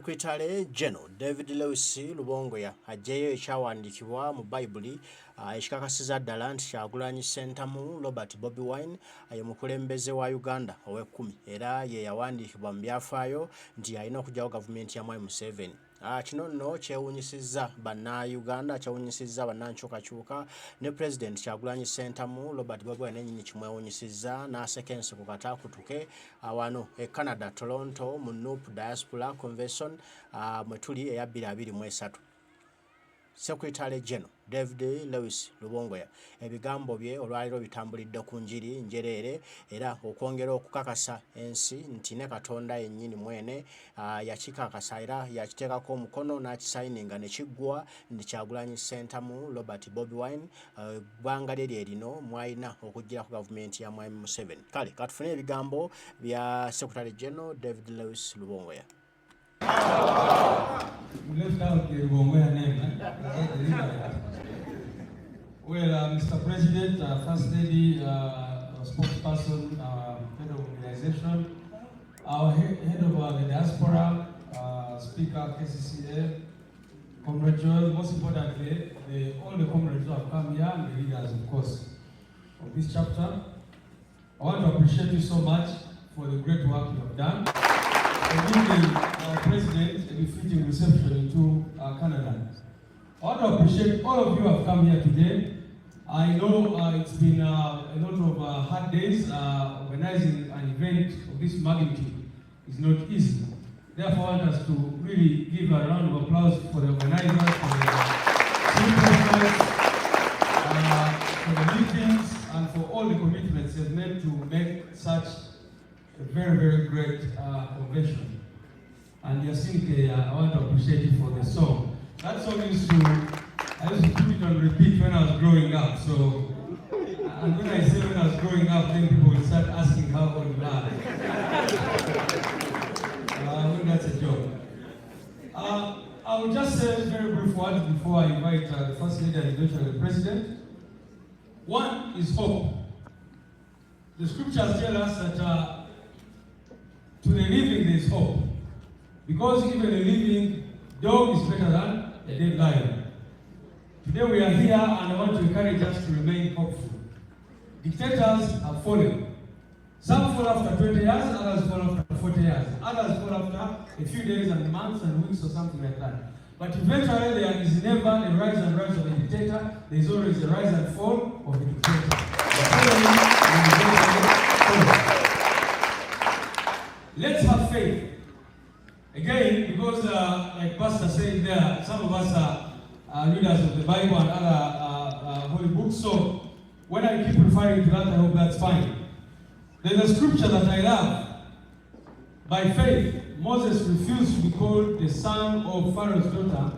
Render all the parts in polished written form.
Secretary General Rubongoya Agyeyo Ekyawandikibwa mu Bibuli ekikakasiza ddala nti Kyagulanyi Ssentamu Robert Bobi Wine ye mukulembeze wa Uganda ow'ekkumi era ye yawandiikibwa mu byafaayo nti alina okugyawo gavumenti ya Mwai Museveni. Kino nno kyewunyisizza bannayuganda, kyewunyisizza bannankyukakyuka ne President Kyagulanyi Ssentamu Robert Bobi Wine nennyini kimwewunyisizza n'asekensi ku kataakutuke wano e Canada, Toronto mu NUP Diaspora Convention mwe tuli eya 2023. Secretary General Rubongoya ebigambo bye olwaliro bitambulidde ku njiri njereere era okwongera okukakasa ensi nti ne Katonda yennyini mwene yakikakasa era yakiteekako omukono n'akisayininga ne kiggwa nti Kyagulanyi Ssentamu Robert Bobi Wine bbanga lye lino mwalina okuggira ku gavumenti ya Mwai Museveni. Kale katufune ebigambo bya Secretary General Rubongoya. We left out the Rubongoya name, Well, Mr. President, First Lady, spokesperson, head of organization, our head of the diaspora, Speaker KCCA, Comrade Joel, most importantly, all the comrades who have come here and the leaders, of course, of this chapter. I want to appreciate you so much for the great work you have done. For giving our president a befitting reception into Canada. I want to appreciate all of you who have come here today. I know it's been a lot of hard days. Organizing an event of this magnitude is not easy. Therefore, I want us to really give a round of applause for the organizers, for the meetings, and for all the commitments they've made to make such a very, very great convention. And Yasinke, I want to appreciate you for the song. That song I used to put it on repeat when I was growing up. So, and when I say when I was growing up, then people will start asking how old you are. That's a joke. I will just say very brief words before I invite the First Lady and eventually the President. One is hope. The scriptures tell us that to the living there is hope. Because even a living dog is better than a dead lion. Today we are here and I want to encourage us to remain hopeful. Dictators have fallen. Some fall after 20 years, others fall after 40 years. Others fall after a few days and months and weeks or something like that. But eventually there is never a rise and rise of a dictator. There is always a rise and fall of a dictator. Let's have faith. Again, because like Pastor said there, some of us are readers of the Bible and other holy books, so when I keep referring to that, I hope that's fine. There's a scripture that I love. By faith, Moses refused to be called the son of Pharaoh's daughter.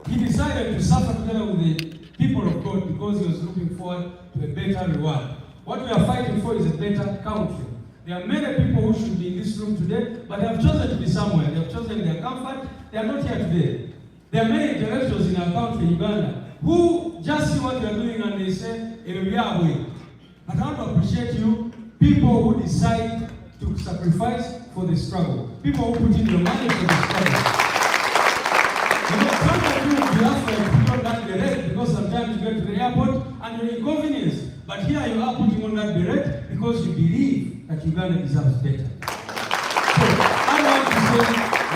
He decided to suffer together with the people of God because he was looking forward to a better reward. What we are fighting for is a better country. There are many people who should be in this room today, but they have chosen to be somewhere. They have chosen their comfort. They are not here today. There are many intellectuals in our country, Uganda, who just see what you are doing and they say, it will be our way. But I want to appreciate you, people who decide to sacrifice for the struggle. People who put in your money for the struggle. You know, some of you will be afraid to put on that beret because sometimes you get to the airport and you're inconvenienced. But here you are putting on that beret because you believe that Uganda deserves better. So I want to say,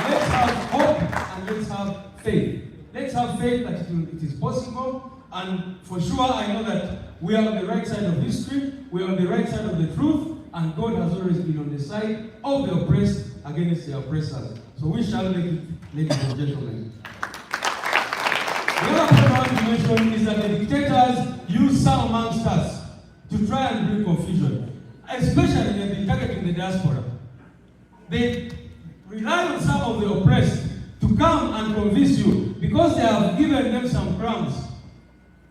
let's have hope and let's have faith. Let's have faith that it is possible, and for sure I know that we are on the right side of history, we are on the right side of the truth, and God has always been on the side of the oppressed against the oppressors. So we shall make it, ladies and gentlemen. The other point I want to mention is that the dictators use some amongst us to try and bring confusion, especially they've been targeting the diaspora. They rely on some of the oppressed to come and convince you because they have given them some crumbs.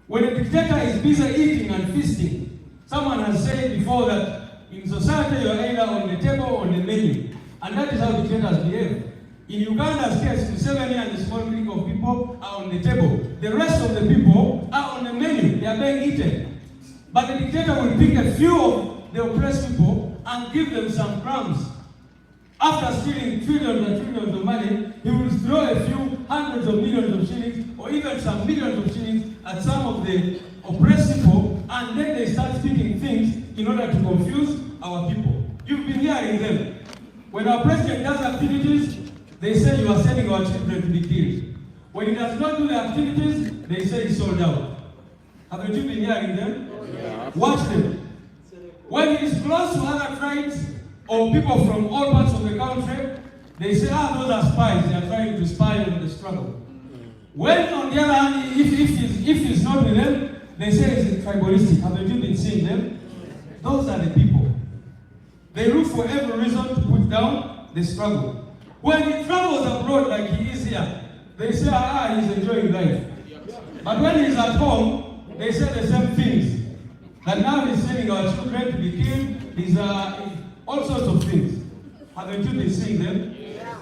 When a dictator is busy eating and feasting, someone has said before that in society you are either on the table or on the menu. And that is how dictators behave. In Uganda's case, Museveni and a small group of people are on the table. The rest of the people are on the menu. They are being eaten. But the dictator will pick a few of the oppressed people and give them some crumbs. After stealing trillions and trillions of money, he will throw a few hundreds of millions of shillings or even some millions of shillings at some of the oppressed people, and then they start speaking things in order to confuse our people. You've been hearing them. When our president does activities, they say you are sending our children to be killed. When he does not do the activities, they say he's sold out. Haven't you been hearing them? Yeah. Watch them. When he is close to other tribes or people from all parts of the country, they say, those are spies. They are trying to spy on the struggle. When, on the other hand, if he's not with them, they say it's tribalistic. Haven't you been seeing them? Those are the people. They look for every reason to put down the struggle. When he travels abroad like he is here, they say, he's enjoying life. But when he's at home, they say the same things. That now he's sending our children to be killed, he's all sorts of things. Haven't you been seeing them? Yeah.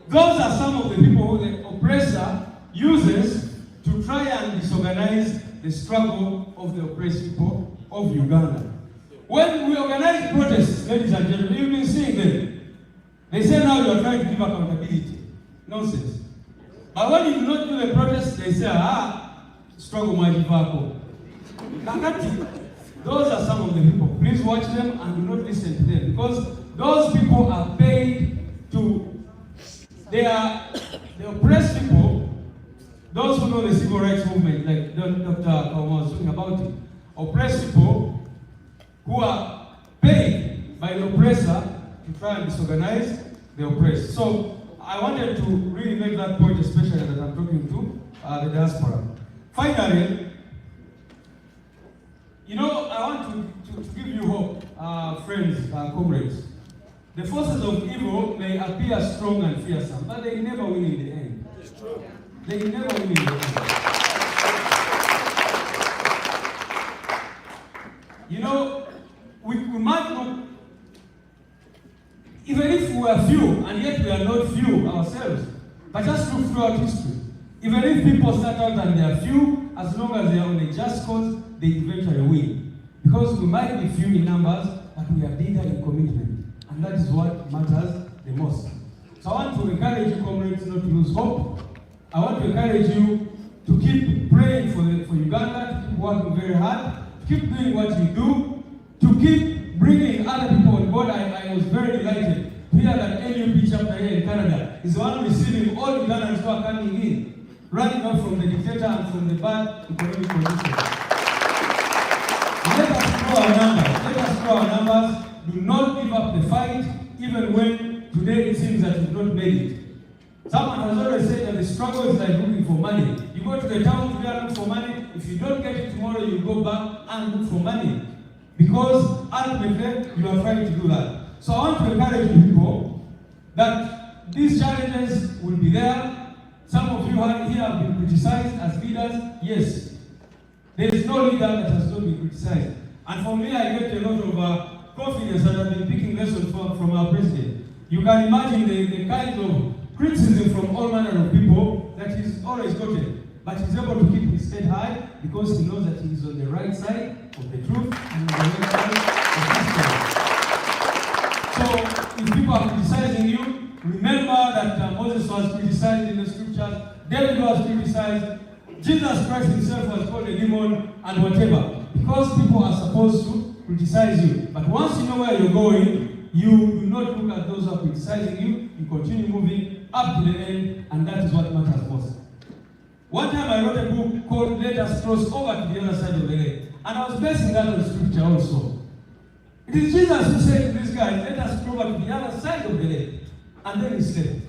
Those are some of the people who the oppressor uses to try and disorganize the struggle of the oppressed people of Uganda. When we organize protests, ladies and gentlemen, you've been seeing them. They say now you are trying to give accountability. Nonsense. But when you do not do the protest, they say, struggle my Jivako. Those are some of the people. Please watch them and do not listen to them, because those people are paid to, they are the oppressed people, those who know the civil rights movement, like Dr. Kauma was talking about it, oppressed people who are paid by the oppressor to try and disorganize the oppressed. So I wanted to really make that point, especially that I'm talking to the diaspora. Finally, I want to give you hope, friends, comrades. The forces of evil may appear strong and fearsome, but they never win in the end. They never win in the end. We might not, even if we are few, and yet we are not few ourselves, but just look throughout history. Even if people start out and they are few, as long as they are on a just cause, they eventually win. Because we might be few in numbers, but we are bigger in commitment. And that is what matters the most. So I want to encourage you, comrades, not to lose hope. I want to encourage you to keep praying for Uganda, to keep working very hard, to keep doing what you do, to keep bringing other people on board. I was very delighted to hear that NUP chapter here in Canada is the one receiving all Ugandans who are coming in, running out from the dictator and from the bad economic conditions. Let us grow our numbers. Let us grow our numbers. Do not give up the fight, even when today it seems that you've not made it. Someone has always said that the struggle is like looking for money. You go to the town today and look for money. If you don't get it tomorrow, you go back and look for money. Because ultimately, you are trying to do that. So I want to encourage people that these challenges will be there. Some of you here have been criticized as leaders. Yes. There is no leader that has not been criticized. And for me, I get a lot of confidence that I've been picking lessons from our president. You can imagine the kind of criticism from all manner of people that he's always gotten. But he's able to keep his head high because he knows that he is on the right side of the truth and on the right side of history. So if people are criticizing you, remember that Moses was criticized in the scriptures, David was criticized, Jesus Christ himself was called a demon and whatever. Because people are supposed to criticize you. But once you know where you're going, you do not look at those who are criticizing you. You continue moving up to the end, and that is what matters most. One time I wrote a book called Let Us Cross Over to the Other Side of the Lake. And I was basing that on scripture also. It is Jesus who said to this guy, let us cross over to the other side of the lake. And then he slept.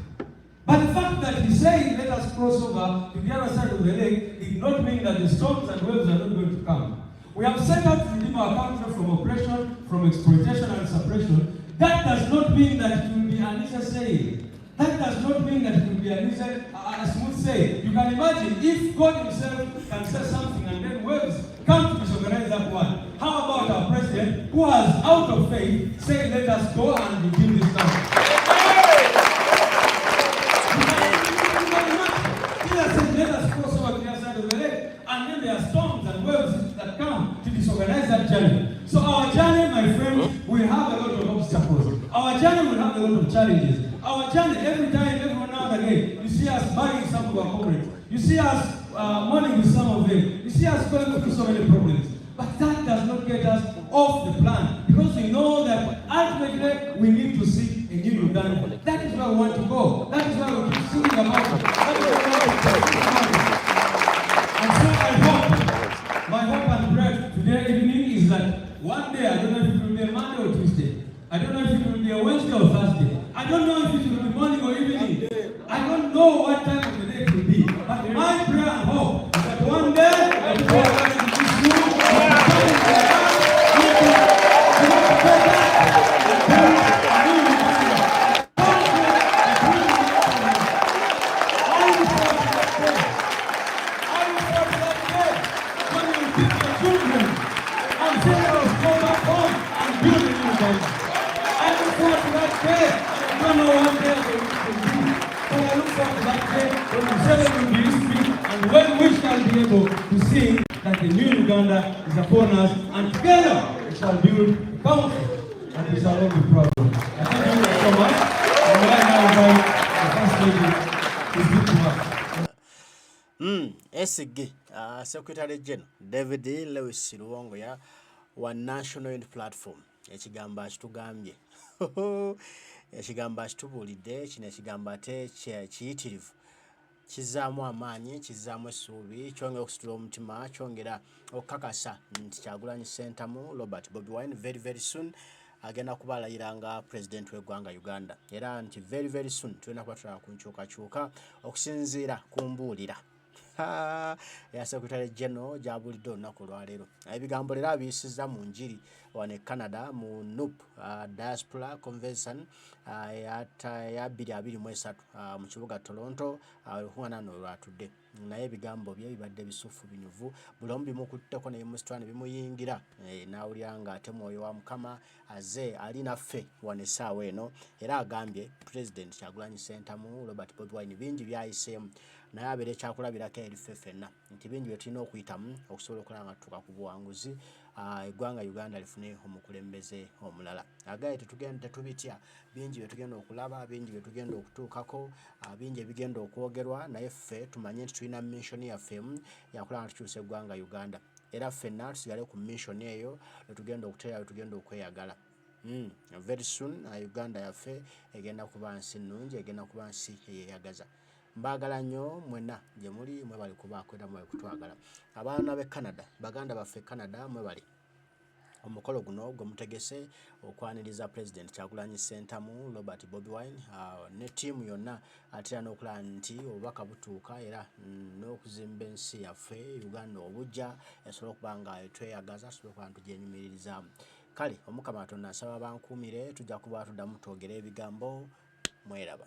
But the fact that he said, let us cross over to the other side of the lake, did not mean that the storms and waves are not going to come. We have set out to redeem our country from oppression, from exploitation and suppression. That does not mean that it will be an easy saying. That does not mean that it will be a smooth saying. You can imagine if God himself can say something and then waves come to disorganize that one. How about our president who has, out of faith, said, let us go and redeem this country? Jesus said, let us cross over to the other side of the lake. And then there are storms and waves that come to disorganize that journey. So our journey, my friends, will have a lot of obstacles. Our journey will have a lot of challenges. Our journey, every time, every now and again, us burying some of our comrades. You see us mourning with some of them. You see us going through so many problems. But that does not get us off the plan, because we know that ultimately we need to see a new Uganda. That is where we want to go. That is why we keep singing about it. That is why we want to talk about it. And so I hope, my hope and prayer today evening is that one day, I don't know if it will be a Monday or Tuesday, I don't know if it will be a Wednesday or Thursday, I don't know if it will be morning or evening, I don't know what time of the day it will be, but my prayer and hope is that one day, I will go back to this room, and when we shall be able to see that the new Uganda is upon us, and together we shall build a country that we shall all be proud of. I thank you so much, and right now invite the First Lady to speak to us. SG Secretary General David Lewis Rubongoya wa National Unity Platform ekigamba kitugambye ekigamba kitubulidde kino ekigamba ate kiyitirivu kizaamu amaanyi kizaamu essuubi kyongera okusitula omutima kyongera okukakasa nti Kyagulanyi Ssentamu Robert Bobi Wine very soon agenda kubalayira nga president w'eggwanga Uganda, era nti very soon tulina kuba tulaba ku nkyukakyuka okusinziira ku mbuulira ya Secretary General gy'abulidde olunaku olwaleero. Ebigambo leero abiyisizza mu njiri wano e Canada mu NUP Diaspora Convention ya 2023 mu kibuga Toronto olukungaana olwatudde. Naye ebigambo bye bibadde bisufu binyuvu, buli omu bimukutteko ne bimusitula bimuyingira, n'awulira nga ate mwoyo wa Mukama azze ali naffe wano essaawa eno, era agambye President Kyagulanyi Ssentamu Robert Bobi Wine bingi byayiseemu, naye abeera ekyakulabirako eri ffe ffenna nti bingi bye tulina okuyitamu okusobola okulaba nga tutuuka ku buwanguzi, eggwanga Uganda lifune omukulembeze omulala. Agaye tetubitya, bingi bye tugenda okulaba, bingi bye tugenda okutuukako, bingi ebigenda okwogerwa, naye ffe tumanye nti tulina mission yaffemu yakulaba nga tukyusa eggwanga Uganda, era ffenna tusigale ku mission eyo etugenda okuteera etugenda okweyagala. Very soon Uganda yaffe egenda kuba nsi nnungi, egenda kuba nsi eyeeyagaza. Mbagala nnyo mwenna gye muli, mwebali kubaako era mwebali kutwagala. Abaana b'e Canada, baganda baffe Canada, mwebali omukolo guno gwe mutegese okwaniriza President Kyagulanyi Ssentamu Robert Bobi Wine ne ttiimu yonna atera n'okulaba nti obubaka butuuka era n'okuzimba ensi yaffe Uganda obujja esobola okuba nga tweyagaza, esobola okuba nga tugyenyumiririzaamu. Kale Omukama Katonda nsaba bankuumire, tujja kuba tuddamu twogera ebigambo. Mweraba.